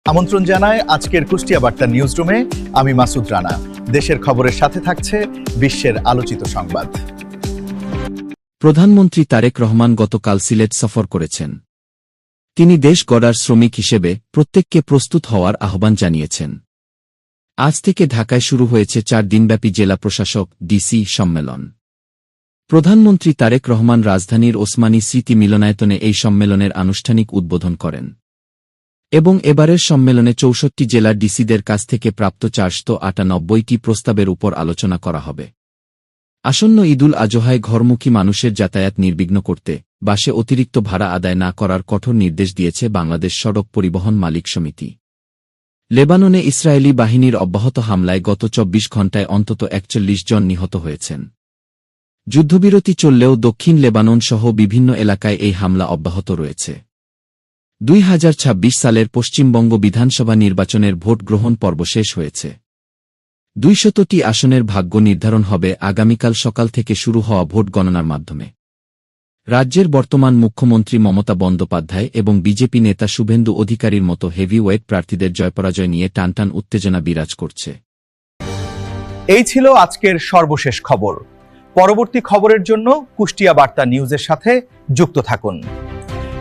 আমন্ত্রণ জানায় আজকের কুষ্টিয়া বার্তা নিউজরুমে। আমি মাসুদ রানা। দেশের খবরের সাথে থাকছে বিশ্বের আলোচিত সংবাদ। প্রধানমন্ত্রী তারেক রহমান গতকাল সিলেট সফর করেছেন। তিনি দেশ গড়ার শ্রমিক হিসেবে প্রত্যেককে প্রস্তুত হওয়ার আহ্বান জানিয়েছেন। আজ থেকে ঢাকায় শুরু হয়েছে 4 দিনব্যাপী জেলা প্রশাসক ডিসি সম্মেলন। প্রধানমন্ত্রী তারেক রহমান রাজধানীর ওসমানী স্মৃতি মিলনায়তনে এই সম্মেলনের আনুষ্ঠানিক উদ্বোধন করেন এবং এবারের সম্মেলনে 64 জেলার ডিসিদের কাছ থেকে প্রাপ্ত 498টি প্রস্তাবের উপর আলোচনা করা হবে। আসন্ন ঈদুল আজহায় ঘরমুখী মানুষের যাতায়াত নির্বিঘ্ন করতে বাসে অতিরিক্ত ভাড়া আদায় না করার কঠোর নির্দেশ দিয়েছে বাংলাদেশ সড়ক পরিবহন মালিক সমিতি। লেবাননে ইসরায়েলি বাহিনীর অব্যাহত হামলায় গত 24 ঘণ্টায় অন্তত 41 জন নিহত হয়েছেন। যুদ্ধবিরতি চললেও দক্ষিণ লেবানন সহ বিভিন্ন এলাকায় এই হামলা অব্যাহত রয়েছে। 2026 সালের পশ্চিমবঙ্গ বিধানসভা নির্বাচনের ভোট গ্রহণ পর্ব শেষ হয়েছে। 200টি আসনের ভাগ্য নির্ধারণ হবে আগামীকাল সকাল থেকে শুরু হওয়া ভোট গণনার মাধ্যমে। রাজ্যের বর্তমান মুখ্যমন্ত্রী মমতা বন্দ্যোপাধ্যায় এবং বিজেপি নেতা শুভেন্দু অধিকারীর মতো হেভিওয়েট প্রার্থীদের জয়পরাজয় নিয়ে টানটান উত্তেজনা বিরাজ করছে। এই ছিল আজকের সর্বশেষ খবর। পরবর্তী খবরের জন্য কুষ্টিয়া বার্তা নিউজের সাথে যুক্ত থাকুন।